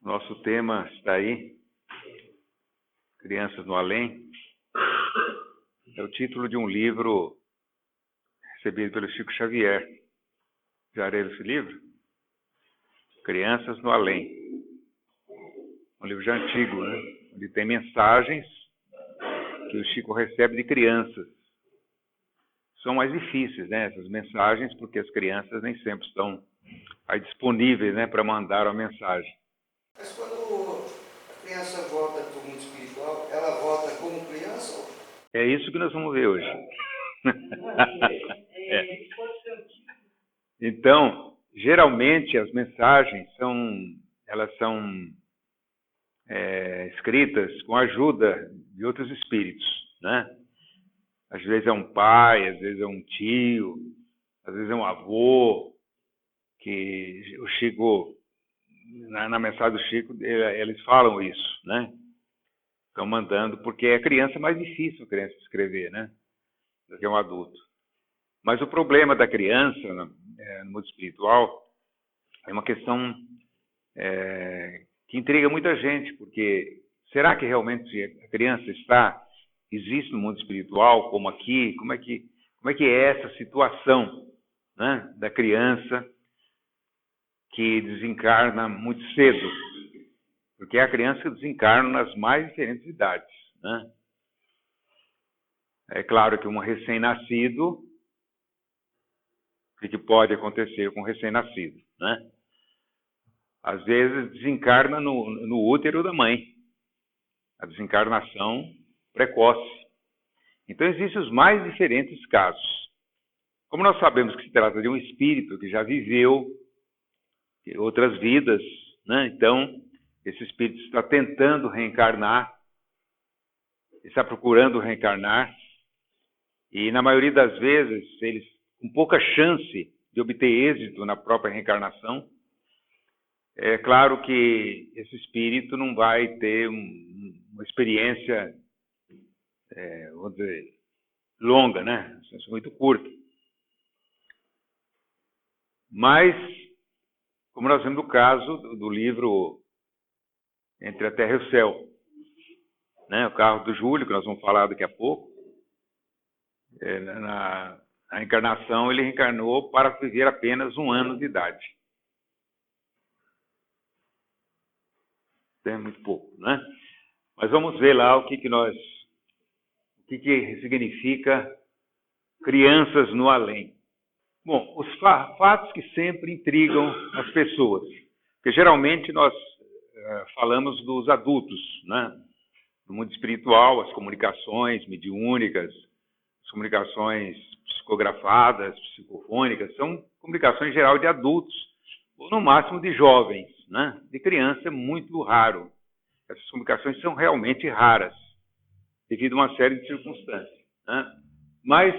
Nosso tema está aí, Crianças no Além. É o título de um livro recebido pelo Chico Xavier. Já leram esse livro? Crianças no Além. Um livro já antigo, né? Onde tem mensagens que o Chico recebe de crianças. São mais difíceis, né? Essas mensagens, porque as crianças nem sempre estão aí disponíveis, né, para mandar a mensagem. Mas quando a criança volta para o mundo espiritual, ela volta como criança? É isso que nós vamos ver hoje. Então, geralmente as mensagens são escritas com a ajuda de outros espíritos, né? Às vezes é um pai, às vezes é um tio, às vezes é um avô, que o Chico, na mensagem do Chico, eles falam isso, né? Estão mandando, porque a criança é mais difícil a criança escrever, né? Do que um adulto. Mas o problema da criança no mundo espiritual é uma questão que intriga muita gente, porque será que realmente a criança existe no mundo espiritual, como aqui? Como é que é essa situação, né, da criança que desencarna muito cedo? Porque é a criança que desencarna nas mais diferentes idades, né? É claro que um recém-nascido, o que pode acontecer com um recém-nascido, né? Às vezes desencarna no útero da mãe, a desencarnação precoce. Então existem os mais diferentes casos. Como nós sabemos que se trata de um espírito que já viveu outras vidas, né? Então esse espírito está tentando reencarnar, está procurando reencarnar, e na maioria das vezes eles com pouca chance de obter êxito na própria reencarnação. É claro que esse espírito não vai ter uma experiência, vamos dizer, longa, né? Muito curta. Mas, como nós vemos no caso do livro Entre a Terra e o Céu, né? O carro do Júlio, que nós vamos falar daqui a pouco, na encarnação ele reencarnou para viver apenas 1 ano de idade. É muito pouco, né? Mas vamos ver lá o que significa crianças no além. Bom, os fatos que sempre intrigam as pessoas, porque geralmente nós falamos dos adultos, né? No mundo espiritual, as comunicações mediúnicas, as comunicações psicografadas, psicofônicas, são comunicações em geral de adultos, ou no máximo de jovens, né? De criança é muito raro. Essas comunicações são realmente raras, devido a uma série de circunstâncias, né? Mas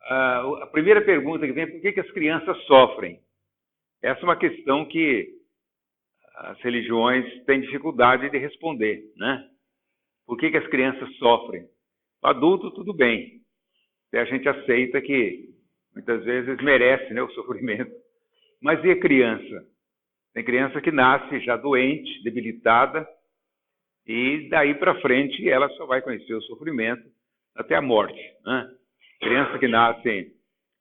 a primeira pergunta que vem é por que as crianças sofrem? Essa é uma questão que as religiões têm dificuldade de responder, né? Por que as crianças sofrem? O adulto, tudo bem. A gente aceita que muitas vezes merece, né, o sofrimento. Mas e a criança? Tem criança que nasce já doente, debilitada, e daí para frente ela só vai conhecer o sofrimento até a morte, né? Criança que nasce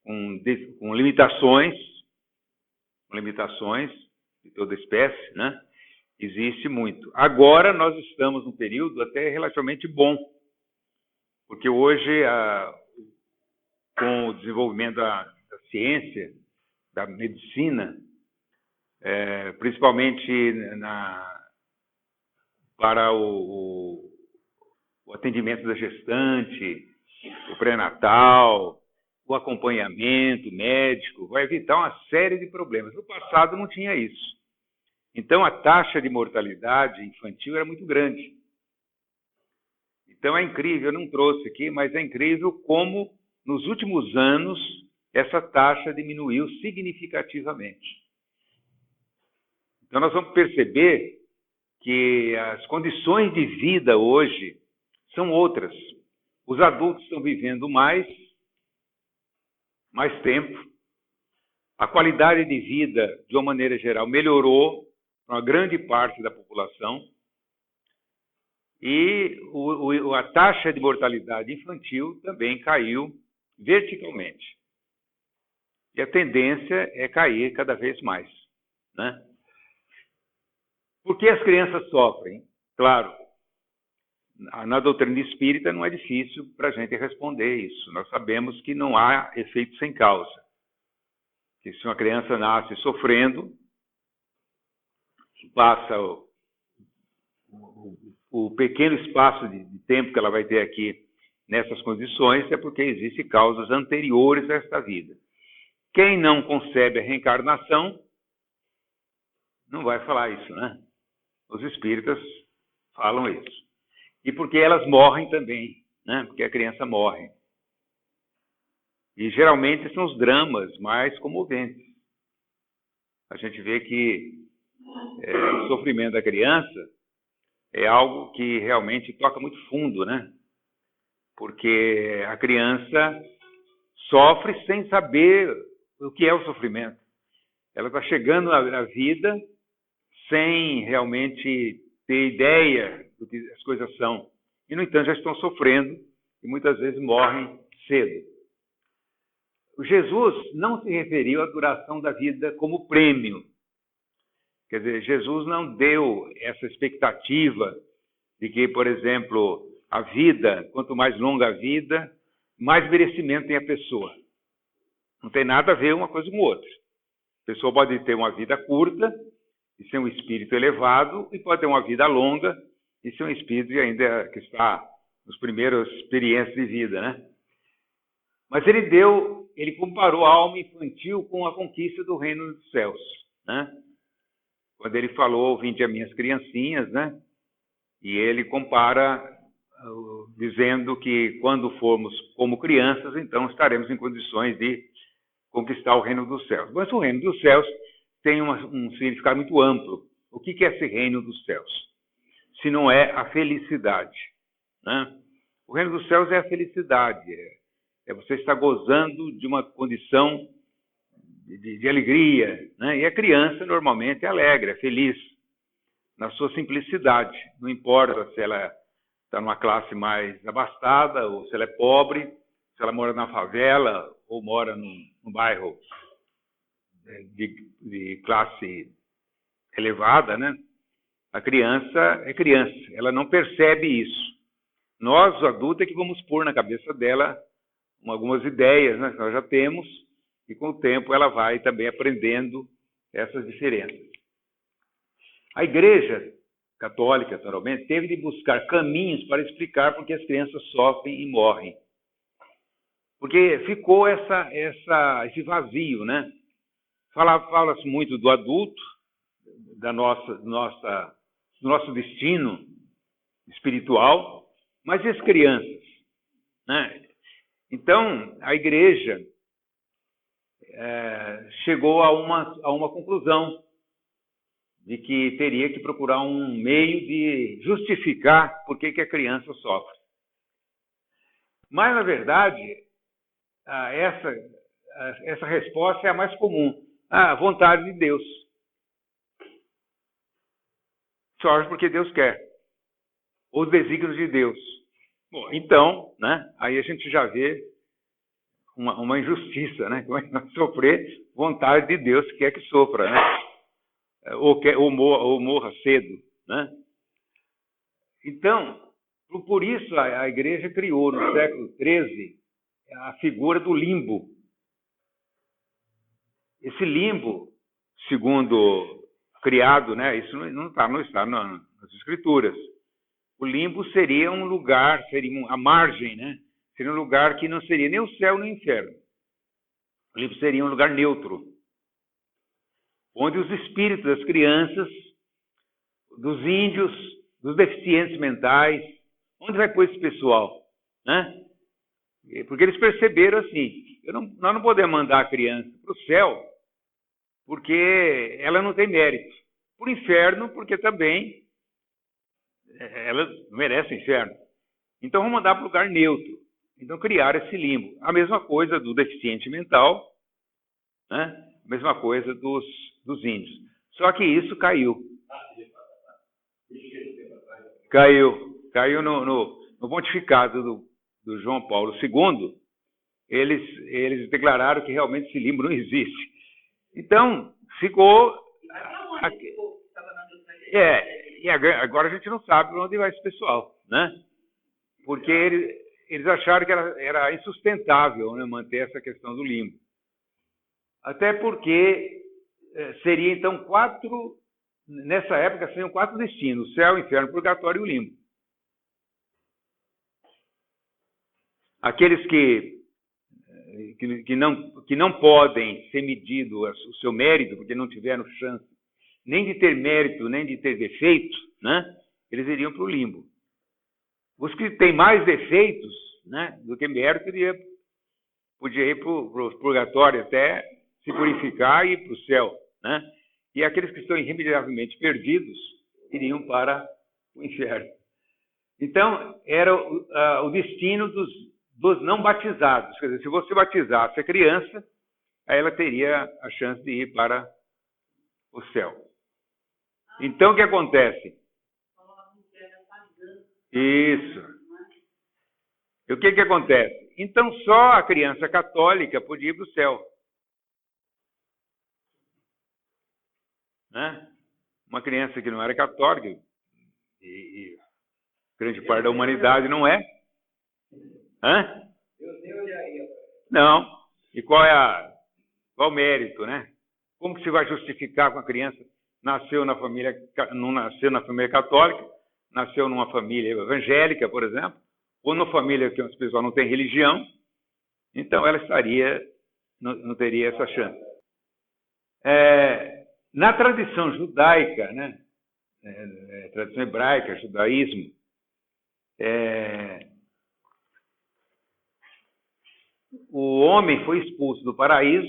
com limitações de toda espécie, né? Existe muito. Agora nós estamos num período até relativamente bom, porque hoje, com o desenvolvimento da ciência, da medicina, principalmente para o atendimento da gestante, o pré-natal, o acompanhamento médico, vai evitar uma série de problemas. No passado não tinha isso. Então a taxa de mortalidade infantil era muito grande. Então é incrível, eu não trouxe aqui, mas é incrível como nos últimos anos essa taxa diminuiu significativamente. Então nós vamos perceber que as condições de vida hoje são outras. Os adultos estão vivendo mais tempo. A qualidade de vida, de uma maneira geral, melhorou. para uma grande parte da população, e a taxa de mortalidade infantil também caiu verticalmente. E a tendência é cair cada vez mais, né? Por que as crianças sofrem? Claro, na doutrina espírita não é difícil para a gente responder isso. Nós sabemos que não há efeito sem causa. Que se uma criança nasce sofrendo, passa o pequeno espaço de tempo que ela vai ter aqui nessas condições, é porque existem causas anteriores a esta vida. Quem não concebe a reencarnação não vai falar isso, né? Os espíritas falam isso. E porque elas morrem também, né? Porque a criança morre. E geralmente são os dramas mais comoventes. A gente vê que o sofrimento da criança é algo que realmente toca muito fundo, né? Porque a criança sofre sem saber o que é o sofrimento. Ela está chegando na vida sem realmente ter ideia do que as coisas são. E, no entanto, já estão sofrendo e muitas vezes morrem cedo. O Jesus não se referiu à duração da vida como prêmio. Quer dizer, Jesus não deu essa expectativa de que, por exemplo, a vida, quanto mais longa a vida, mais merecimento tem a pessoa. Não tem nada a ver uma coisa com outra. A pessoa pode ter uma vida curta e ser um espírito elevado, e pode ter uma vida longa e ser um espírito ainda que está nos primeiros experiências de vida, né? Mas ele comparou a alma infantil com a conquista do reino dos céus, né? Quando ele falou, vinde a minhas criancinhas, né? E ele compara dizendo que quando formos como crianças, então estaremos em condições de conquistar o reino dos céus. Mas o reino dos céus tem um significado muito amplo. O que é esse reino dos céus? Se não é a felicidade, né? O reino dos céus é a felicidade, é você estar gozando de uma condição de alegria, né? E a criança normalmente é alegre, é feliz, na sua simplicidade. Não importa se ela está numa classe mais abastada ou se ela é pobre, se ela mora na favela ou mora num bairro de classe elevada, né? A criança é criança, ela não percebe isso. Nós, os adultos, é que vamos pôr na cabeça dela algumas ideias, né, que nós já temos, e com o tempo ela vai também aprendendo essas diferenças. A Igreja Católica, naturalmente, teve de buscar caminhos para explicar por que as crianças sofrem e morrem. Porque ficou esse vazio, né? Fala-se muito do adulto, do nosso destino espiritual, mas e as crianças, né? Então, a Igreja chegou a uma conclusão de que teria que procurar um meio de justificar por que a criança sofre. Mas, na verdade, essa resposta é a mais comum. A vontade de Deus. Sofre porque Deus quer. Os desígnios de Deus. Bom, então, né, aí a gente já vê uma injustiça, né? Como é que vai sofrer? Vontade de Deus quer que sofra, né? Ou morra cedo, né? Então, por isso a Igreja criou no século XIII a figura do limbo. Esse limbo, segundo criado, né? Isso não está nas Escrituras. O limbo seria um lugar, seria a margem, né? Seria um lugar que não seria nem o céu nem o inferno. O limbo seria um lugar neutro, onde os espíritos das crianças, dos índios, dos deficientes mentais, onde vai pôr esse pessoal, né? Porque eles perceberam assim, nós não podemos mandar a criança para o céu, porque ela não tem mérito. Para o inferno, porque também ela merece o inferno. Então vamos mandar para um lugar neutro. Então criaram esse limbo. A mesma coisa do deficiente mental, né? A mesma coisa dos índios. Só que isso caiu. Caiu no pontificado do João Paulo II. Eles declararam que realmente esse limbo não existe. Então, ficou... E agora a gente não sabe para onde vai esse pessoal, né? Porque eles acharam que era insustentável, né, manter essa questão do limbo. Até porque seria, então, nessa época, seriam 4 destinos: o céu, o inferno, o purgatório e o limbo. Aqueles que não podem ser medido o seu mérito, porque não tiveram chance nem de ter mérito, nem de ter defeito, né, eles iriam para o limbo. Os que têm mais defeitos, né, do que mérito, podia ir para o purgatório até se purificar e ir para o céu, né? E aqueles que estão irremediavelmente perdidos iriam para o inferno. Então, era o destino dos não batizados. Quer dizer, se você batizasse a criança, aí ela teria a chance de ir para o céu. Então, o que acontece? Isso. E o que acontece? Então, só a criança católica podia ir para o céu. Né? Uma criança que não era católica, e grande parte da humanidade não é. Hã? Não. E qual o mérito, né? Como que se vai justificar com a criança não nasceu na família católica, nasceu numa família evangélica, por exemplo, ou numa família que as pessoas não têm religião, então ela não teria essa chance. Na tradição judaica, né, tradição hebraica, judaísmo, o homem foi expulso do paraíso,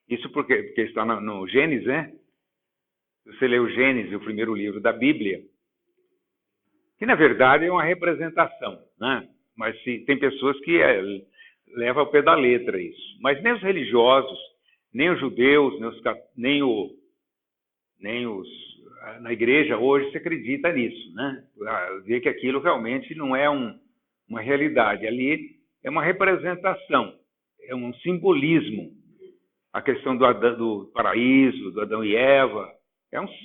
isso porque está no Gênesis, né? Você lê o Gênesis, o primeiro livro da Bíblia, que na verdade é uma representação, né? Mas tem pessoas que levam ao pé da letra isso. Mas nem os religiosos, nem os judeus, nem os na igreja hoje se acredita nisso, né? Vê que aquilo realmente não é uma realidade. Ali é uma representação, é um simbolismo. A questão do paraíso, do Adão e Eva,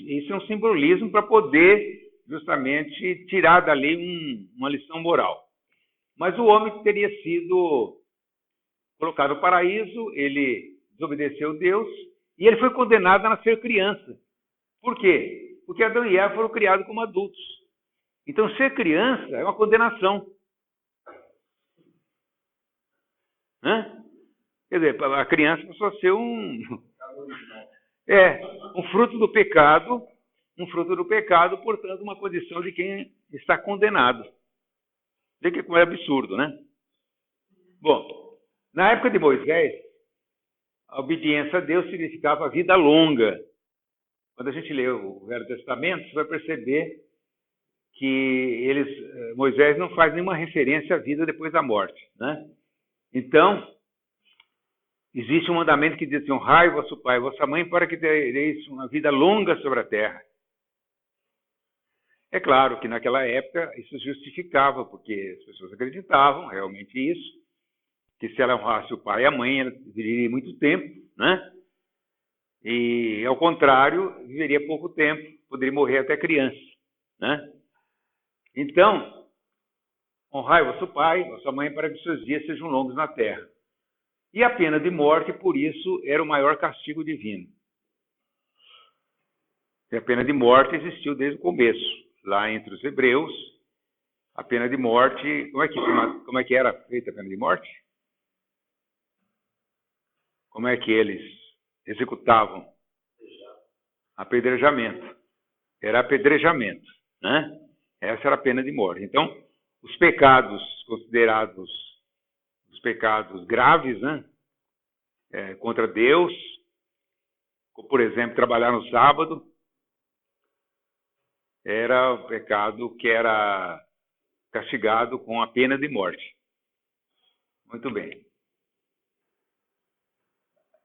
isso é um simbolismo para poder justamente tirar dali uma lição moral. Mas o homem teria sido colocado no paraíso, ele desobedeceu Deus e ele foi condenado a nascer criança. Por quê? Porque Adão e Eva foram criados como adultos. Então, ser criança é uma condenação. Quer dizer, a criança passou a ser um fruto do pecado, portanto, uma condição de quem está condenado. Vê que como é absurdo, né? Bom, na época de Moisés, a obediência a Deus significava vida longa. Quando a gente lê o Velho Testamento, você vai perceber que Moisés não faz nenhuma referência à vida depois da morte, né? Então, existe um mandamento que diz assim: honrai vosso pai e vossa mãe para que tereis uma vida longa sobre a terra. É claro que naquela época isso justificava, porque as pessoas acreditavam realmente isso, que se ela honrasse o pai e a mãe, ela viveria muito tempo, né? E, ao contrário, viveria pouco tempo, poderia morrer até criança, né? Então, honrai vosso pai e vossa mãe para que seus dias sejam longos na terra. E a pena de morte, por isso, era o maior castigo divino. E a pena de morte existiu desde o começo. Lá entre os hebreus, a pena de morte... Como é que era feita a pena de morte? Como é que eles executavam? Apedrejamento. Era apedrejamento, né? Essa era a pena de morte. Então, os pecados considerados os pecados graves, né, contra Deus, como, por exemplo, trabalhar no sábado, era o pecado que era castigado com a pena de morte. Muito bem.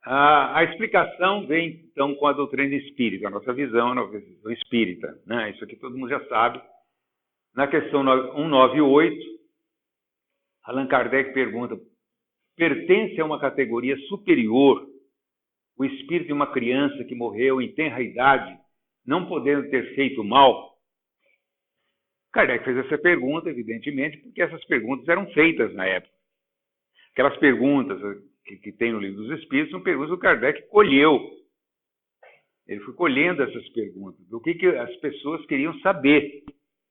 A explicação vem, então, com a doutrina espírita, a nossa visão, a visão espírita, né? Isso aqui todo mundo já sabe, Na questão 198, Allan Kardec pergunta: pertence a uma categoria superior o espírito de uma criança que morreu em tenra idade, não podendo ter feito mal? Kardec fez essa pergunta, evidentemente, porque essas perguntas eram feitas na época. Aquelas perguntas que tem no Livro dos Espíritos são perguntas que o Kardec colheu. Ele foi colhendo essas perguntas, do que as pessoas queriam saber,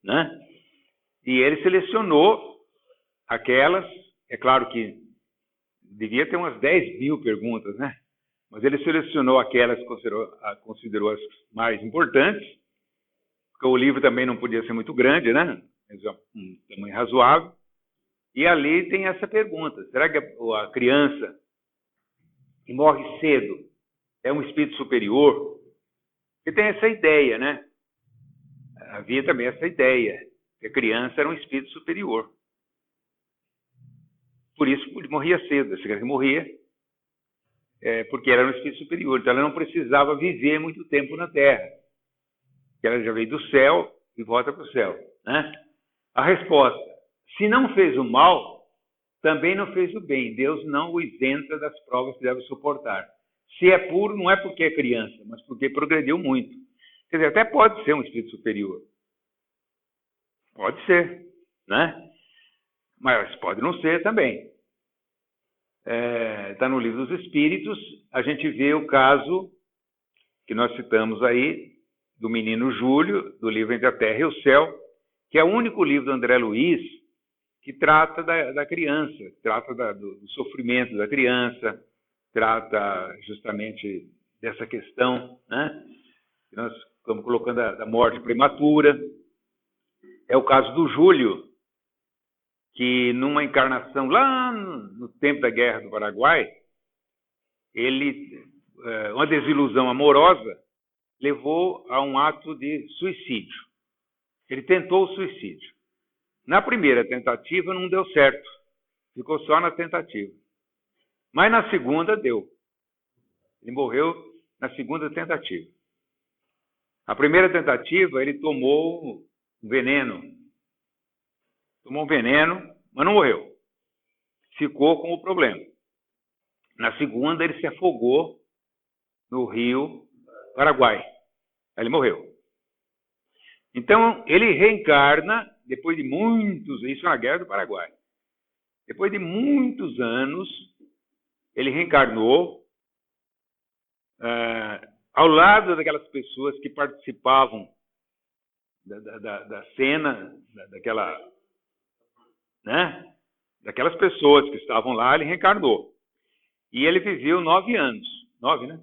né? E ele selecionou aquelas, é claro que devia ter umas 10 mil perguntas, né? Mas ele selecionou aquelas que considerou as mais importantes, porque o livro também não podia ser muito grande, né? Um tamanho razoável. E ali tem essa pergunta: será que a criança que morre cedo é um espírito superior? E tem essa ideia, né? Havia também essa ideia, que a criança era um espírito superior. Por isso morria cedo. Essa criança morria porque ela era um espírito superior. Então ela não precisava viver muito tempo na Terra. Ela já veio do céu e volta para o céu, né? A resposta: se não fez o mal, também não fez o bem. Deus não o isenta das provas que deve suportar. Se é puro, não é porque é criança, mas porque progrediu muito. Quer dizer, até pode ser um espírito superior. Pode ser, né? Mas pode não ser também. Está no Livro dos Espíritos, a gente vê o caso que nós citamos aí, do menino Júlio, do livro Entre a Terra e o Céu, que é o único livro do André Luiz que trata da criança, trata do sofrimento da criança, trata justamente dessa questão, né? Que nós estamos colocando da morte prematura. É o caso do Júlio, que numa encarnação lá no tempo da Guerra do Paraguai, uma desilusão amorosa levou a um ato de suicídio. Ele tentou o suicídio. Na primeira tentativa não deu certo, ficou só na tentativa. Mas na segunda deu. Ele morreu na segunda tentativa. A primeira tentativa ele tomou um veneno. Tomou um veneno, mas não morreu. Ficou com o problema. Na segunda ele se afogou no rio Paraguai. Aí ele morreu. Então, ele reencarna, depois de muitos... Isso na Guerra do Paraguai. Depois de muitos anos, ele reencarnou ao lado daquelas pessoas que participavam da cena, daquelas pessoas que estavam lá, ele reencarnou. E ele viveu 9 anos. 9, né?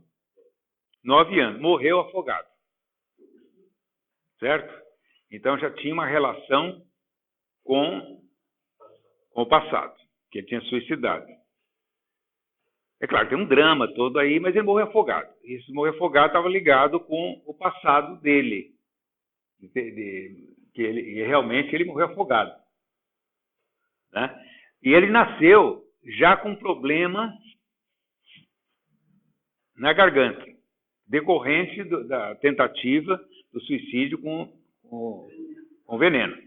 9 anos. Morreu afogado. Certo? Então já tinha uma relação com o passado, que ele tinha suicidado. É claro, tem um drama todo aí, mas ele morreu afogado. Esse morrer afogado estava ligado com o passado dele. Que realmente ele morreu afogado. Né? E ele nasceu já com um problema na garganta, decorrente da tentativa do suicídio com veneno.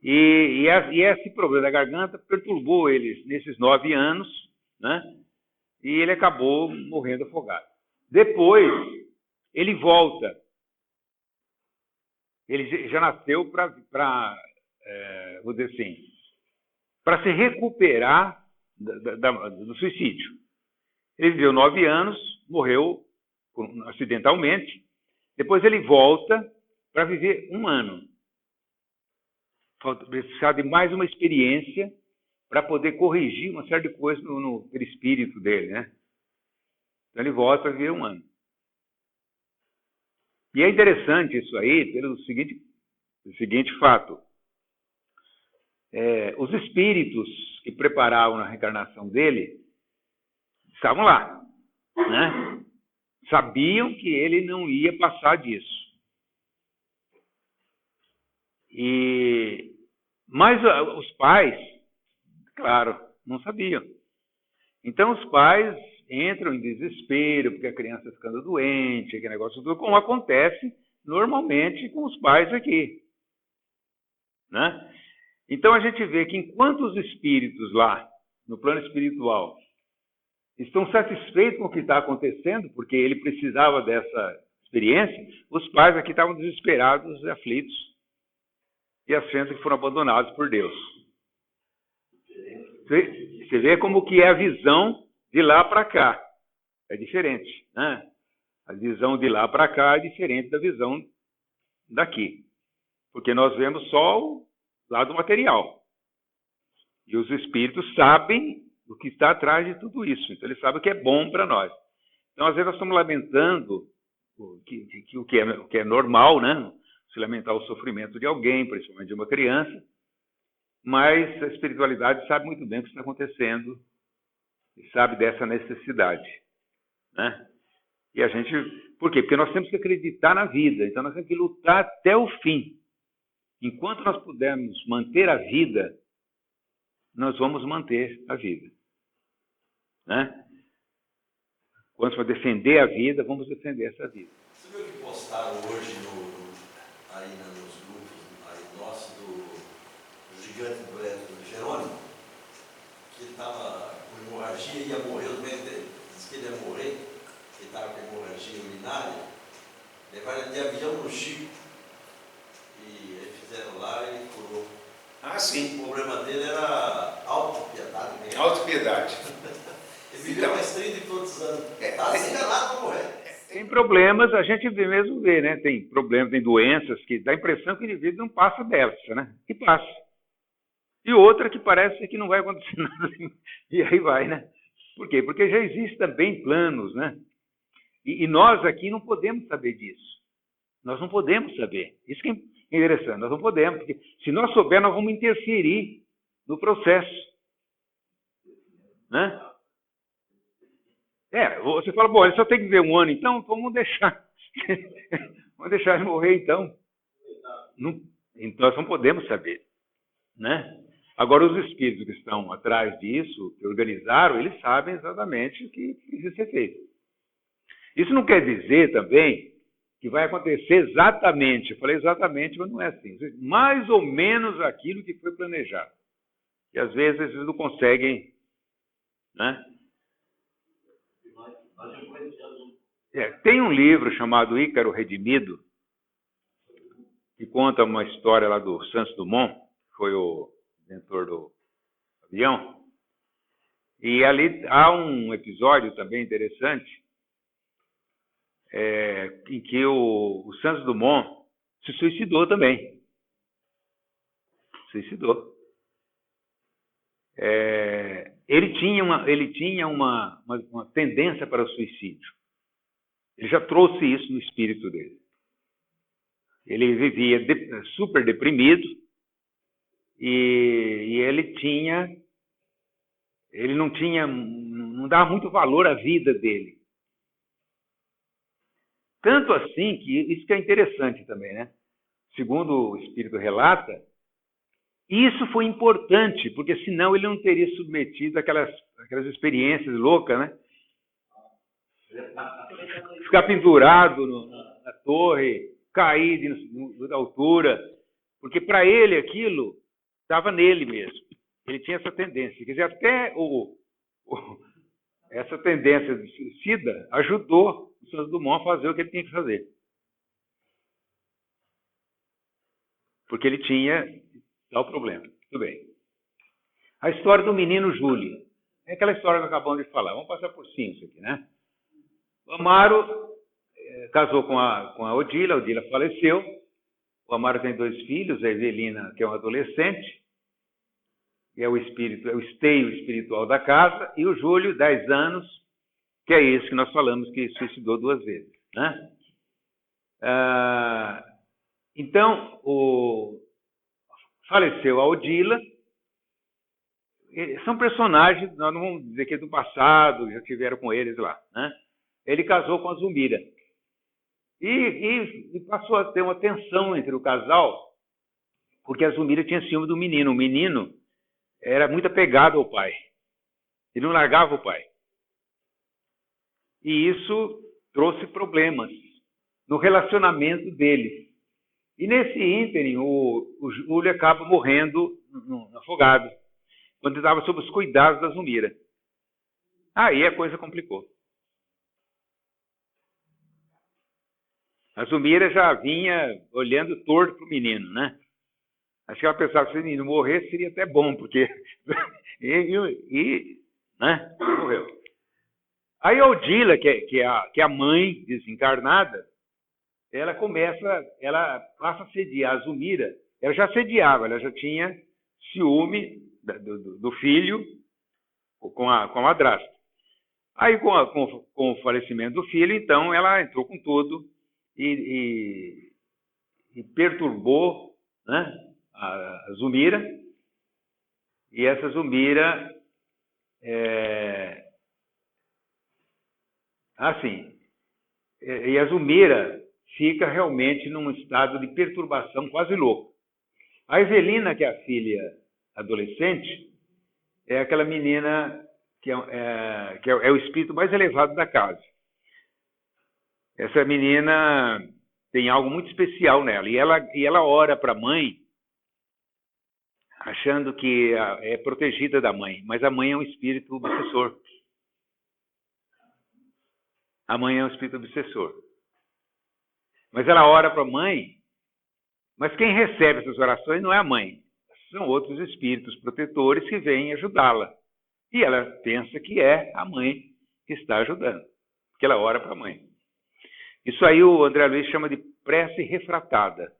E esse problema da garganta perturbou ele nesses 9 anos, né? E ele acabou morrendo afogado. Depois, ele volta. Ele já nasceu vou dizer assim, para se recuperar do suicídio. Ele viveu 9 anos, morreu acidentalmente. Depois ele volta para viver 1 ano. Precisar de mais uma experiência para poder corrigir uma série de coisas no perispírito dele, né? Então ele volta para viver 1 ano. E é interessante isso aí pelo seguinte fato. Os espíritos que preparavam a reencarnação dele estavam lá, né? Sabiam que ele não ia passar disso. Mas os pais, claro, não sabiam. Então os pais entram em desespero, porque a criança está ficando doente, aquele negócio tudo, como acontece normalmente com os pais aqui. né? Então a gente vê que enquanto os espíritos lá, no plano espiritual, estão satisfeitos com o que está acontecendo, porque ele precisava dessa experiência, os pais aqui estavam desesperados e aflitos, e as crianças que foram abandonadas por Deus. Você vê como que é a visão de lá para cá. É diferente, né? A visão de lá para cá é diferente da visão daqui. Porque nós vemos só o lado material. E os espíritos sabem o que está atrás de tudo isso. Então, eles sabem o que é bom para nós. Então, às vezes, nós estamos lamentando o que é normal, né? Se lamentar o sofrimento de alguém, principalmente de uma criança. Mas a espiritualidade sabe muito bem o que está acontecendo e sabe dessa necessidade, né? E a gente... Por quê? Porque nós temos que acreditar na vida. Então, nós temos que lutar até o fim. Enquanto nós pudermos manter a vida, nós vamos manter a vida, né? Quando for defender a vida, vamos defender essa vida. Você viu que postaram hoje aí nos grupos aí nosso do gigante do elétrico de Jerônimo, que ele estava com hemorragia e ia morrer, disse que ele ia morrer, ele estava com hemorragia urinária, levaram ele de avião no Chico, e eles fizeram lá e ele curou. Ah, sim. O problema dele era autopiedade mesmo. Autopiedade. Ele viveu mais 30 e todos os anos. Estava enganado para morrer. Tem problemas, a gente mesmo vê, né? Tem problemas, tem doenças que dá a impressão que o indivíduo não passa dessa, né? E passa. E outra que parece que não vai acontecer nada. E aí vai, né? Por quê? Porque já existem também planos, né? E nós aqui não podemos saber disso. Nós não podemos saber. Isso que é interessante. Nós não podemos, porque se nós soubermos, nós vamos interferir no processo, né? Você fala, bom, ele só tem que viver um ano, então vamos deixar. Vamos deixar ele morrer, então. Então, nós não podemos saber, né? Agora, os espíritos que estão atrás disso, que organizaram, eles sabem exatamente o que precisa ser feito. Isso não quer dizer também que vai acontecer exatamente, eu falei exatamente, mas não é assim, mais ou menos aquilo que foi planejado. E às vezes eles não conseguem, né? Tem um livro chamado Ícaro Redimido, que conta uma história lá do Santos Dumont, que foi o inventor do avião. E ali há um episódio também interessante, em que o Santos Dumont se suicidou também. Suicidou. Ele tinha uma tendência para o suicídio. Ele já trouxe isso no espírito dele. Ele vivia super deprimido e ele não dava muito valor à vida dele. Tanto assim que isso que é interessante também, né? Segundo o espírito relata, isso foi importante, porque senão ele não teria submetido aquelas experiências loucas, né? Ficar pendurado na torre, cair da altura, porque para ele aquilo estava nele mesmo. Ele tinha essa tendência. Quer dizer, até essa tendência de suicida ajudou o Santos Dumont a fazer o que ele tinha que fazer. Porque ele tinha tal problema. Tudo bem. A história do menino Júlio. É aquela história que acabamos de falar. Vamos passar por cima isso aqui, né? O Amaro casou com a Odila faleceu. O Amaro tem 2 filhos, a Evelina, que é uma adolescente, que é o esteio espiritual da casa, e o Júlio, 10 anos, que é esse que nós falamos que suicidou 2 vezes, né? Então, faleceu a Odila. São personagens, nós não vamos dizer que é do passado, já tiveram com eles lá, né? Ele casou com a Zumira. E passou a ter uma tensão entre o casal, porque a Zumira tinha ciúme do menino. O menino era muito apegado ao pai. Ele não largava o pai. E isso trouxe problemas no relacionamento deles. E nesse ínterim, o Júlio acaba morrendo afogado, quando estava sob os cuidados da Zumira. Aí a coisa complicou. A Zumira já vinha olhando torto para o menino, né? Acho que ela pensava que se o menino morresse seria até bom, porque... né? Morreu. Aí a Odila, que é a mãe desencarnada, ela passa a sediar a Zumira. Ela já sediava, ela já tinha ciúme do filho com a madrasta. Aí, com o falecimento do filho, então, ela entrou com tudo e perturbou, né, a Zumira. E essa Zumira... e a Zumira fica realmente num estado de perturbação quase louco. A Evelina, que é a filha adolescente, é aquela menina que é o espírito mais elevado da casa. Essa menina tem algo muito especial nela. E ela ora para a mãe, achando que é protegida da mãe. Mas a mãe é um espírito obsessor. A mãe é um espírito obsessor. Mas ela ora para a mãe, mas quem recebe essas orações não é a mãe. São outros espíritos protetores que vêm ajudá-la. E ela pensa que é a mãe que está ajudando, porque ela ora para a mãe. Isso aí o André Luiz chama de prece refratada.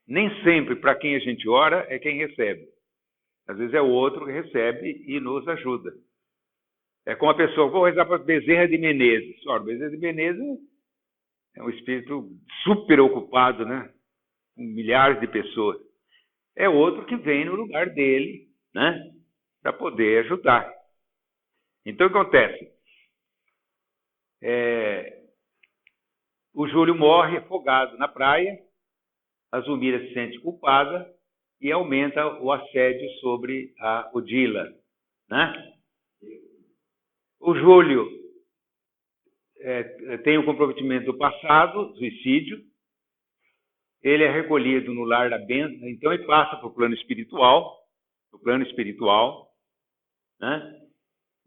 Nem sempre para quem a gente ora é quem recebe. Às vezes é o outro que recebe e nos ajuda. É como a pessoa, vou rezar para Bezerra de Menezes. Ora, Bezerra de Menezes é um espírito super ocupado, né? Com milhares de pessoas. É outro que vem no lugar dele, né? Para poder ajudar. Então, o que acontece? O Júlio morre afogado na praia, a Zumira se sente culpada e aumenta o assédio sobre a Odila, né? O Júlio tem o comprometimento do passado, suicídio. Ele é recolhido no lar da bênção, então ele passa para o plano espiritual, né?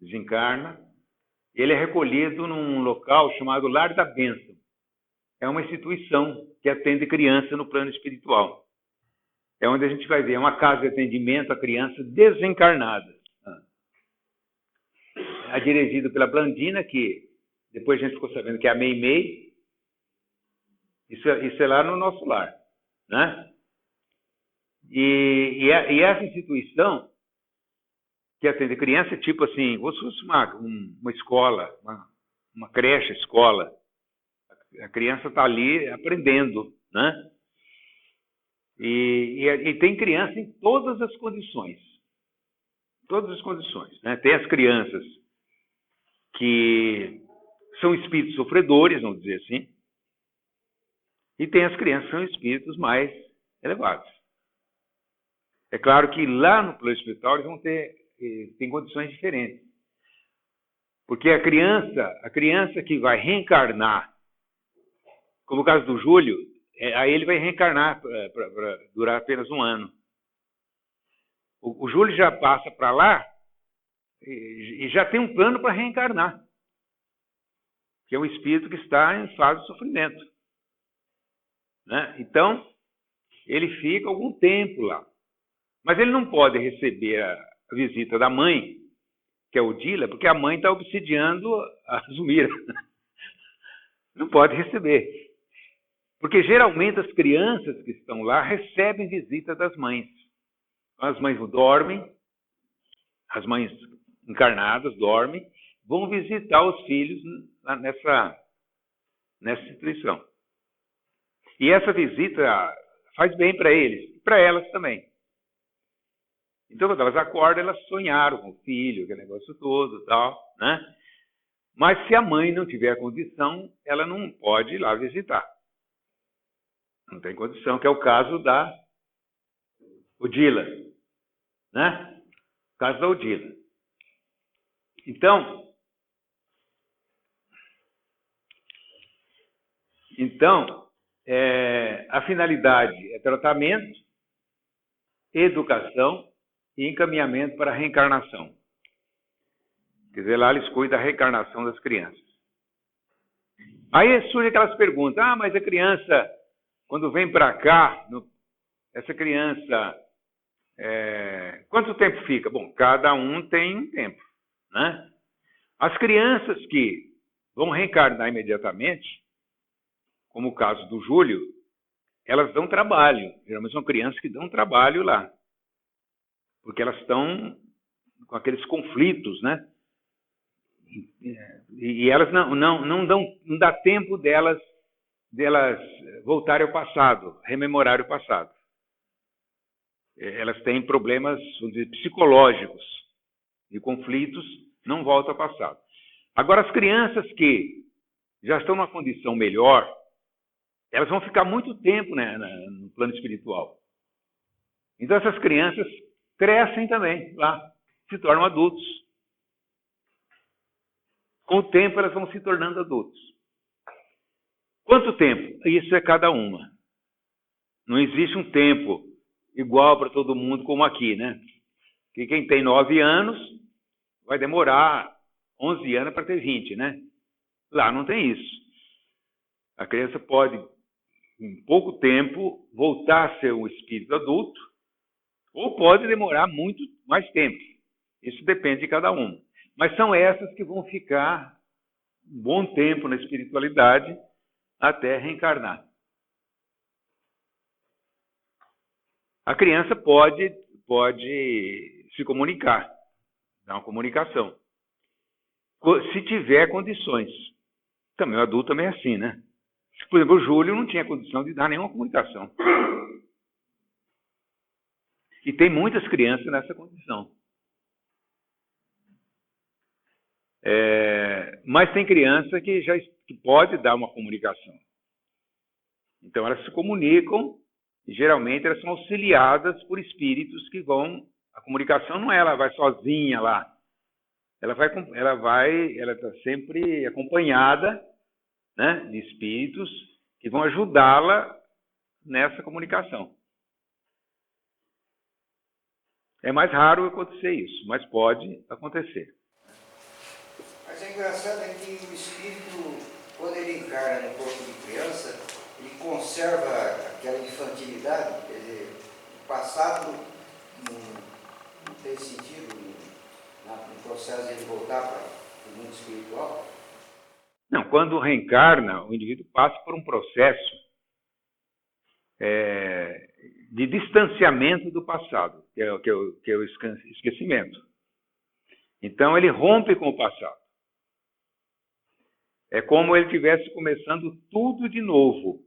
Desencarna. Ele é recolhido num local chamado Lar da Bênção. É uma instituição que atende criança no plano espiritual. É onde a gente vai ver, é uma casa de atendimento a crianças desencarnadas. É dirigida pela Blandina, que depois a gente ficou sabendo que é a Meimei. Isso é lá no nosso lar, né? E essa instituição que atende criança, tipo assim, como se fosse uma escola, uma creche, escola. A criança está ali aprendendo, né? E tem criança em todas as condições. Todas as condições, né? Tem as crianças que são espíritos sofredores, vamos dizer assim, e tem as crianças que são espíritos mais elevados. É claro que lá no plano espiritual eles vão tem condições diferentes. Porque a criança que vai reencarnar, como o caso do Júlio, aí ele vai reencarnar para durar apenas 1 ano. O Júlio já passa para lá e já tem um plano para reencarnar, que é um espírito que está em fase de sofrimento, né? Então, ele fica algum tempo lá. Mas ele não pode receber a visita da mãe, que é o Odila, porque a mãe está obsidiando a Zumira. Não pode receber. Porque geralmente as crianças que estão lá recebem visita das mães. As mães dormem, as mães encarnadas dormem, vão visitar os filhos nessa instituição. E essa visita faz bem para eles e para elas também. Então, quando elas acordam, elas sonharam com o filho, aquele negócio todo e tal, né? Mas se a mãe não tiver condição, ela não pode ir lá visitar. Não tem condição, que é o caso da Odila, né? O caso da Odila. Então, A finalidade é tratamento, educação e encaminhamento para a reencarnação. Quer dizer, lá eles cuidam da reencarnação das crianças. Aí surgem aquelas perguntas, mas a criança, quando vem para cá, essa criança, quanto tempo fica? Bom, cada um tem um tempo, né? As crianças que vão reencarnar imediatamente, como o caso do Júlio, elas dão trabalho. Geralmente são crianças que dão trabalho lá. Porque elas estão com aqueles conflitos, né? E elas não dá tempo delas voltarem ao passado, rememorar o passado. Elas têm problemas, vamos dizer, psicológicos e conflitos, não voltam ao passado. Agora, as crianças que já estão numa condição melhor, elas vão ficar muito tempo, né, no plano espiritual. Então, essas crianças crescem também lá, se tornam adultos. Com o tempo, elas vão se tornando adultos. Quanto tempo? Isso é cada uma. Não existe um tempo igual para todo mundo como aqui, né? Que quem tem 9 anos vai demorar 11 anos para ter 20, né? Lá não tem isso. A criança pode, em pouco tempo, voltar a ser um espírito adulto, ou pode demorar muito mais tempo. Isso depende de cada um. Mas são essas que vão ficar um bom tempo na espiritualidade até reencarnar. A criança pode se comunicar, dar uma comunicação, se tiver condições. Também o adulto também é assim, né? Por exemplo, o Júlio não tinha condição de dar nenhuma comunicação. E tem muitas crianças nessa condição. Mas tem criança que pode dar uma comunicação. Então elas se comunicam e geralmente elas são auxiliadas por espíritos que vão. A comunicação não é ela vai sozinha lá. Ela está sempre acompanhada, né, de espíritos que vão ajudá-la nessa comunicação. É mais raro acontecer isso, mas pode acontecer. Mas é engraçado é que o espírito, quando ele encarna no corpo de criança, ele conserva aquela infantilidade, quer dizer, o passado não tem sentido no processo de ele voltar para o mundo espiritual? Não, quando reencarna, o indivíduo passa por um processo de distanciamento do passado, que é o esquecimento. Então, ele rompe com o passado. É como ele estivesse começando tudo de novo.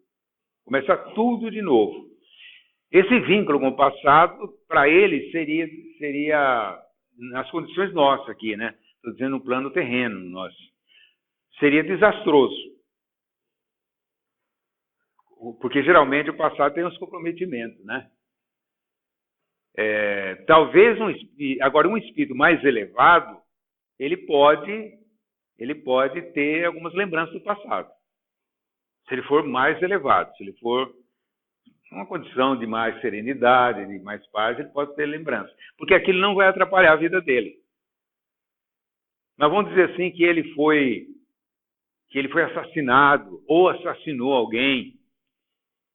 Começar tudo de novo. Esse vínculo com o passado, para ele, seria nas condições nossas aqui, né? Estou dizendo no plano terreno nosso. Seria desastroso. Porque geralmente o passado tem uns comprometimentos, né? Talvez agora um espírito mais elevado, ele pode ter algumas lembranças do passado. Se ele for mais elevado, se ele for uma condição de mais serenidade, de mais paz, ele pode ter lembranças. Porque aquilo não vai atrapalhar a vida dele. Mas vamos dizer assim que ele foi assassinado ou assassinou alguém,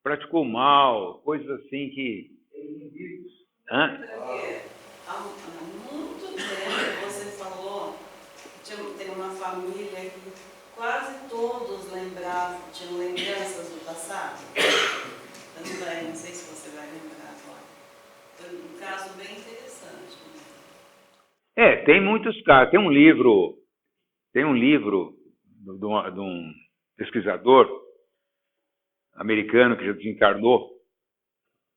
praticou mal, coisas assim que... Há muito tempo você falou, tem uma família que quase todos tinham lembranças do passado. Eu não sei se você vai lembrar agora. Foi um caso bem interessante. Tem muitos casos. Tem um livro de um pesquisador americano que já desencarnou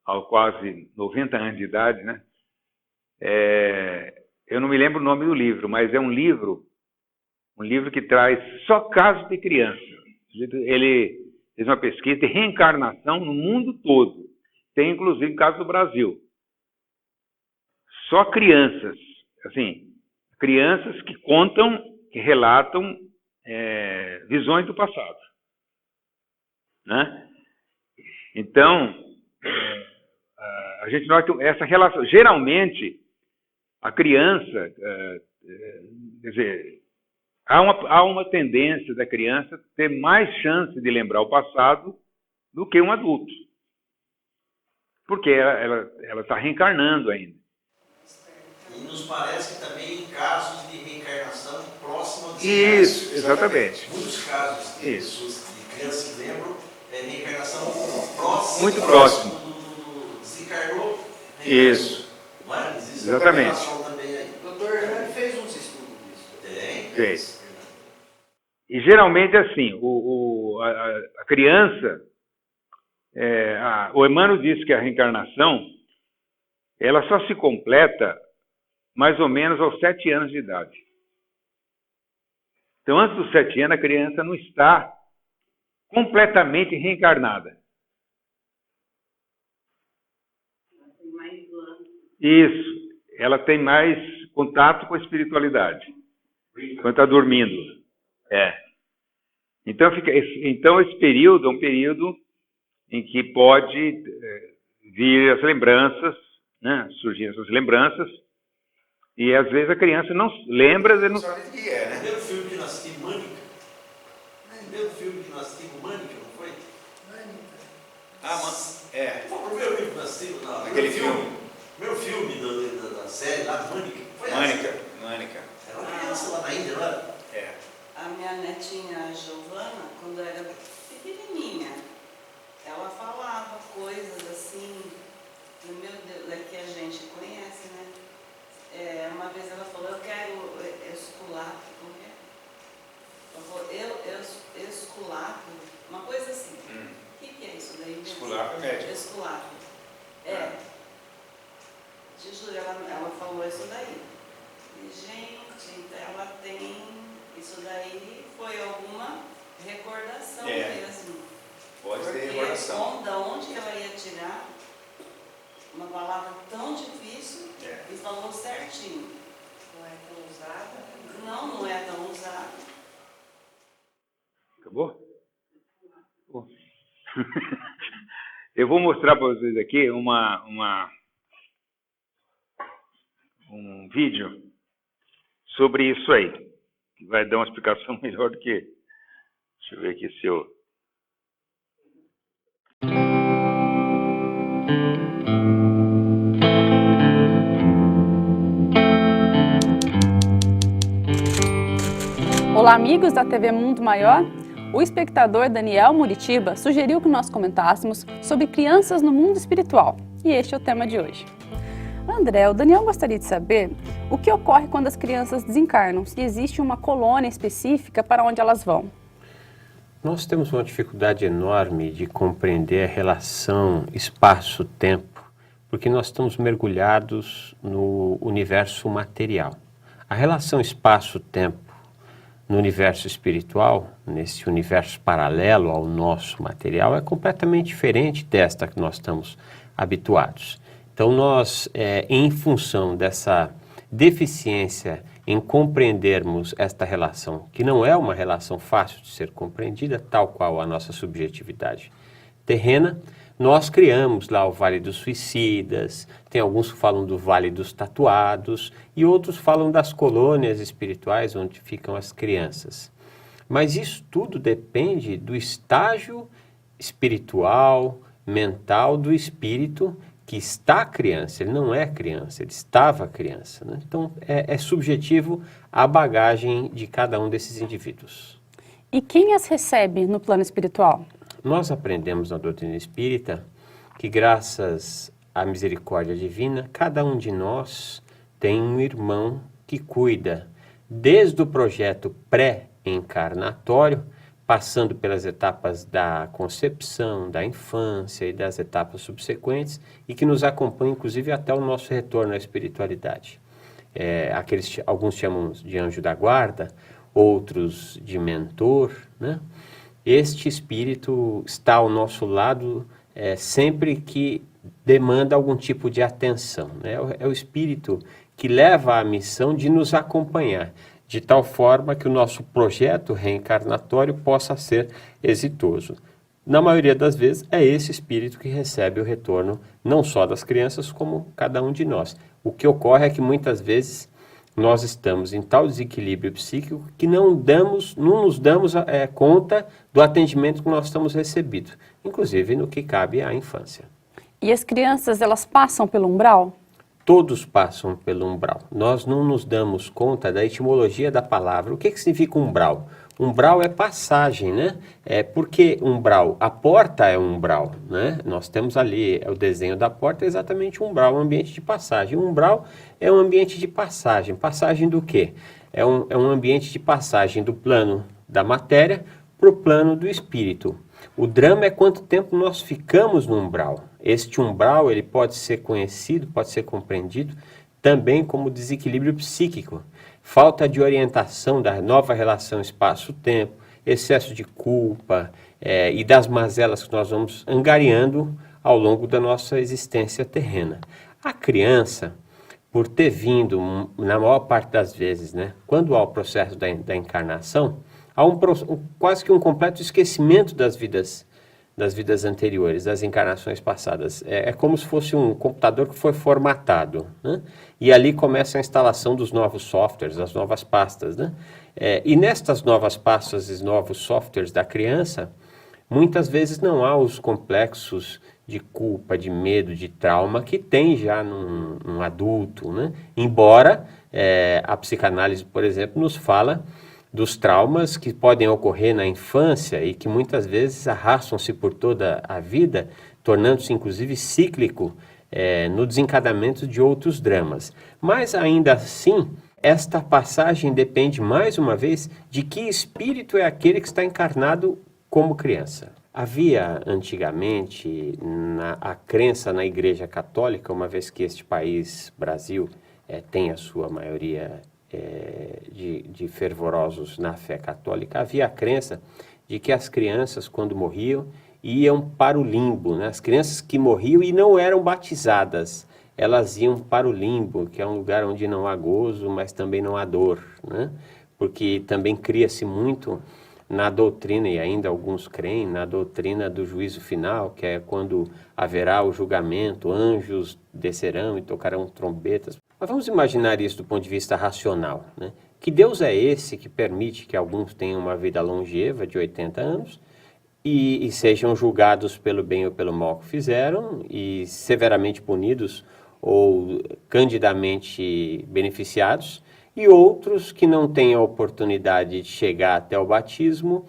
aos quase 90 anos de idade, né? Eu não me lembro o nome do livro, mas é um livro que traz só casos de criança. Ele fez uma pesquisa de reencarnação no mundo todo. Tem, inclusive, o caso do Brasil. Só crianças, assim, crianças que contam, que relatam visões do passado, né? Então, a gente nota essa relação. Geralmente, a criança, quer dizer, há uma tendência da criança ter mais chance de lembrar o passado do que um adulto. Porque ela está reencarnando ainda. E nos parece que também em casos de reencarnação próxima do Isso, exatamente. Muitos casos de pessoas, de crianças que lembram, reencarnação próxima. Muito próximo. Desencarnou. Isso. Mas existe Exatamente. uma também aí. O doutor Hernani fez uns estudos disso. Fez. E geralmente assim, a criança, o Emmanuel diz que a reencarnação, ela só se completa mais ou menos aos 7 anos de idade. Então, antes dos 7 anos, a criança não está completamente reencarnada. Isso. Ela tem mais contato com a espiritualidade quando está dormindo. Então, esse período é um período em que pode vir as lembranças, né? Surgir essas lembranças, e às vezes a criança não lembra. Não... Primeiro filme que nós assistimos, Mânica. Primeiro filme que nós assistimos, Mânica, não foi? Foi o primeiro filme que nós assistimos, aquele filme. Primeiro filme da série lá, Mânica. Foi Mânica. Era uma criança lá na Índia, não era? A minha netinha Giovana, quando era pequenininha, ela falava coisas assim, meu Deus, é que a gente conhece, né? Uma vez ela falou, eu quero esculapo, como é? Ela falou, esculapo, uma coisa assim. O que é isso daí? Esculapo é médico. Esculapo. Te juro, ela falou isso daí. E, gente, ela tem, isso daí foi alguma recordação mesmo. Pode Porque ter recordação. Da onde que ela ia tirar uma palavra tão difícil e falou certinho. Não é tão usada? Não é tão usada. Acabou? Eu vou mostrar para vocês aqui um vídeo sobre isso aí, que vai dar uma explicação melhor do que... Deixa eu ver aqui se eu... Olá, amigos da TV Mundo Maior. O espectador Daniel Muritiba sugeriu que nós comentássemos sobre crianças no mundo espiritual. E este é o tema de hoje. André, o Daniel gostaria de saber o que ocorre quando as crianças desencarnam, se existe uma colônia específica para onde elas vão. Nós temos uma dificuldade enorme de compreender a relação espaço-tempo, porque nós estamos mergulhados no universo material. A relação espaço-tempo no universo espiritual, nesse universo paralelo ao nosso material, é completamente diferente desta que nós estamos habituados. Então nós, em função dessa deficiência em compreendermos esta relação, que não é uma relação fácil de ser compreendida, tal qual a nossa subjetividade terrena, nós criamos lá o Vale dos Suicidas, tem alguns que falam do Vale dos Tatuados e outros falam das colônias espirituais onde ficam as crianças. Mas isso tudo depende do estágio espiritual, mental do espírito que está criança. Ele não é criança, ele estava criança, né? Então é subjetivo a bagagem de cada um desses indivíduos. E quem as recebe no plano espiritual? Nós aprendemos na doutrina espírita que, graças à misericórdia divina, cada um de nós tem um irmão que cuida, desde o projeto pré-encarnatório, passando pelas etapas da concepção, da infância e das etapas subsequentes, e que nos acompanha, inclusive, até o nosso retorno à espiritualidade. Alguns chamam de anjo da guarda, outros de mentor, né? Este espírito está ao nosso lado sempre que demanda algum tipo de atenção, né? É o espírito que leva a missão de nos acompanhar, de tal forma que o nosso projeto reencarnatório possa ser exitoso. na maioria das vezes, é esse espírito que recebe o retorno, não só das crianças, como cada um de nós. O que ocorre é que muitas vezes nós estamos em tal desequilíbrio psíquico que não nos damos conta do atendimento que nós estamos recebendo, inclusive no que cabe à infância. E as crianças, elas passam pelo umbral? Todos passam pelo umbral. Nós não nos damos conta da etimologia da palavra. O que significa umbral? Umbral é passagem, né? Porque umbral, a porta é um umbral, né? Nós temos ali o desenho da porta, é exatamente um umbral, um ambiente de passagem. Um umbral é um ambiente de passagem. Passagem do quê? É um ambiente de passagem do plano da matéria para o plano do espírito. O drama é quanto tempo nós ficamos no umbral. Este umbral ele pode ser conhecido, pode ser compreendido também como desequilíbrio psíquico. Falta de orientação da nova relação espaço-tempo, excesso de culpa e das mazelas que nós vamos angariando ao longo da nossa existência terrena. A criança, por ter vindo, na maior parte das vezes, né, quando há o processo da encarnação, há quase que um completo esquecimento das vidas anteriores, das encarnações passadas. É como se fosse um computador que foi formatado, né? E ali começa a instalação dos novos softwares, das novas pastas, né? E nestas novas pastas e novos softwares da criança, muitas vezes não há os complexos de culpa, de medo, de trauma que tem já num adulto, né? Embora a psicanálise, por exemplo, nos fala dos traumas que podem ocorrer na infância e que muitas vezes arrastam-se por toda a vida, tornando-se inclusive cíclico no desencadeamento de outros dramas. Mas ainda assim, esta passagem depende mais uma vez de que espírito é aquele que está encarnado como criança. Havia antigamente a crença na Igreja Católica, uma vez que este país, Brasil, tem a sua maioria de fervorosos na fé católica, havia a crença de que as crianças, quando morriam, iam para o limbo, né? As crianças que morriam e não eram batizadas, elas iam para o limbo, que é um lugar onde não há gozo, mas também não há dor, né? Porque também cria-se muito na doutrina, e ainda alguns creem, na doutrina do juízo final, que é quando haverá o julgamento, anjos descerão e tocarão trombetas. Mas vamos imaginar isso do ponto de vista racional, né? Que Deus é esse que permite que alguns tenham uma vida longeva de 80 anos e sejam julgados pelo bem ou pelo mal que fizeram e severamente punidos ou candidamente beneficiados, e outros que não têm a oportunidade de chegar até o batismo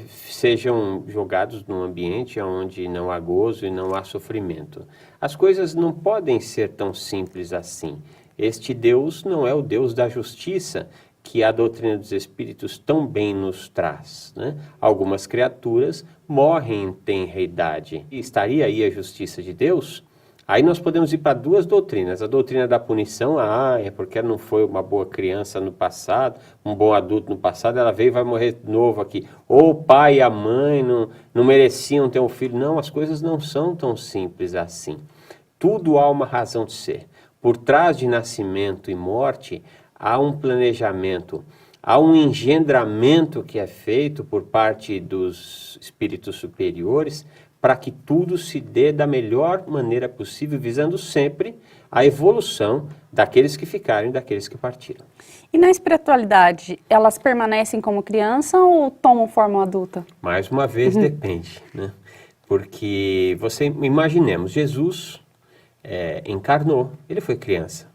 sejam jogados num ambiente onde não há gozo e não há sofrimento. As coisas não podem ser tão simples assim. Este Deus não é o Deus da justiça que a doutrina dos Espíritos tão bem nos traz, né? Algumas criaturas morrem em tenra idade. E estaria aí a justiça de Deus? Aí nós podemos ir para duas doutrinas. A doutrina da punição, é porque ela não foi uma boa criança no passado, um bom adulto no passado, ela veio e vai morrer de novo aqui. Ou o pai e a mãe não mereciam ter um filho. Não, as coisas não são tão simples assim. Tudo há uma razão de ser. Por trás de nascimento e morte, há um planejamento, há um engendramento que é feito por parte dos espíritos superiores para que tudo se dê da melhor maneira possível, visando sempre a evolução daqueles que ficaram e daqueles que partiram. E na espiritualidade, elas permanecem como criança ou tomam forma adulta? Mais uma vez, depende, né? Porque imaginemos, Jesus encarnou, ele foi criança.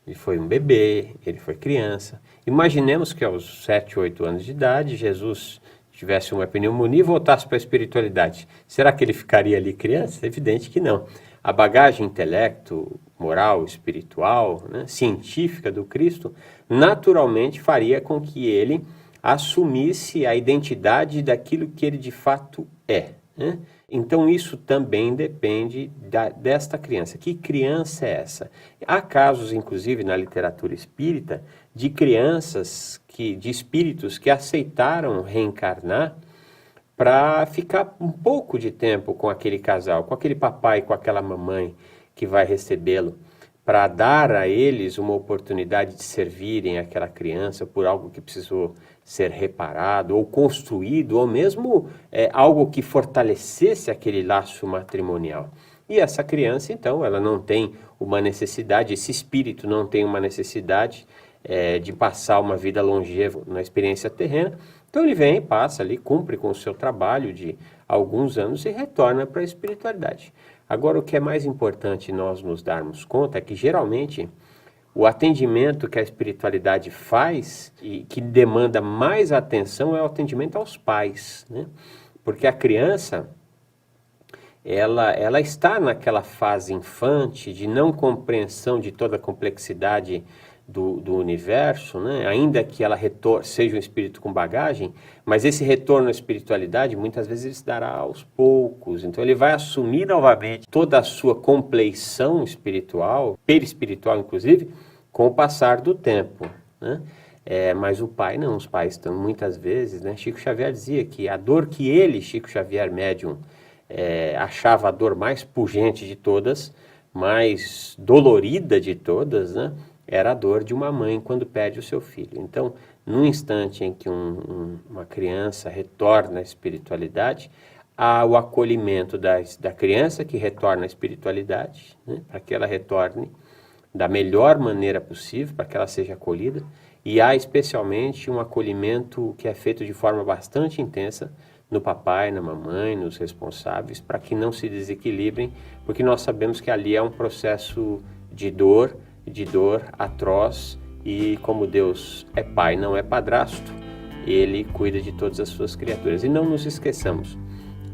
Ele foi um bebê, ele foi criança. Imaginemos que aos 7, 8 anos de idade, Jesus tivesse uma pneumonia e voltasse para a espiritualidade. Será que ele ficaria ali criança? Evidente que não. A bagagem intelecto, moral, espiritual, né, científica do Cristo, naturalmente faria com que ele assumisse a identidade daquilo que ele de fato é, né? Então isso também depende desta criança. Que criança é essa? Há casos, inclusive, na literatura espírita, de crianças, de espíritos que aceitaram reencarnar para ficar um pouco de tempo com aquele casal, com aquele papai, com aquela mamãe que vai recebê-lo, para dar a eles uma oportunidade de servirem aquela criança por algo que precisou ser reparado ou construído, ou mesmo algo que fortalecesse aquele laço matrimonial. E essa criança, então, ela não tem uma necessidade, esse espírito não tem uma necessidade de passar uma vida longeva na experiência terrena. Então ele vem, passa ali, cumpre com o seu trabalho de alguns anos e retorna para a espiritualidade. Agora, o que é mais importante nós nos darmos conta é que, geralmente, o atendimento que a espiritualidade faz e que demanda mais atenção é o atendimento aos pais, né? Porque a criança, ela está naquela fase infante de não compreensão de toda a complexidade do universo, né? Ainda que ela seja um espírito com bagagem, mas esse retorno à espiritualidade muitas vezes ele se dará aos poucos. Então ele vai assumir novamente toda a sua compleição espiritual, perispiritual inclusive, com o passar do tempo, né? Mas o pai não, os pais estão muitas vezes, né? Chico Xavier dizia que a dor que ele, Chico Xavier médium, achava a dor mais pungente de todas, mais dolorida de todas, né? Era a dor de uma mãe quando perde o seu filho. Então, no instante em que uma criança retorna à espiritualidade, há o acolhimento da criança que retorna à espiritualidade, né? Para que ela retorne da melhor maneira possível, para que ela seja acolhida, e há especialmente um acolhimento que é feito de forma bastante intensa no papai, na mamãe, nos responsáveis, para que não se desequilibrem, porque nós sabemos que ali é um processo de dor atroz, e como Deus é pai, não é padrasto, ele cuida de todas as suas criaturas. E não nos esqueçamos,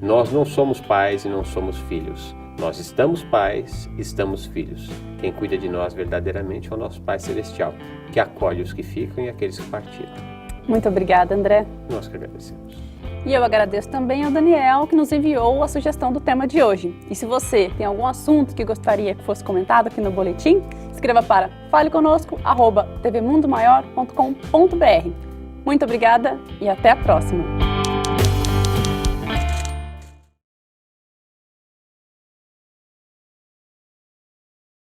nós não somos pais e não somos filhos, nós estamos pais, estamos filhos. Quem cuida de nós verdadeiramente é o nosso Pai Celestial, que acolhe os que ficam e aqueles que partiram. Muito obrigada, André. Nós que agradecemos. E eu agradeço também ao Daniel, que nos enviou a sugestão do tema de hoje. E se você tem algum assunto que gostaria que fosse comentado aqui no boletim, escreva para faleconosco@tvmundomaior.com.br. Muito obrigada e até a próxima!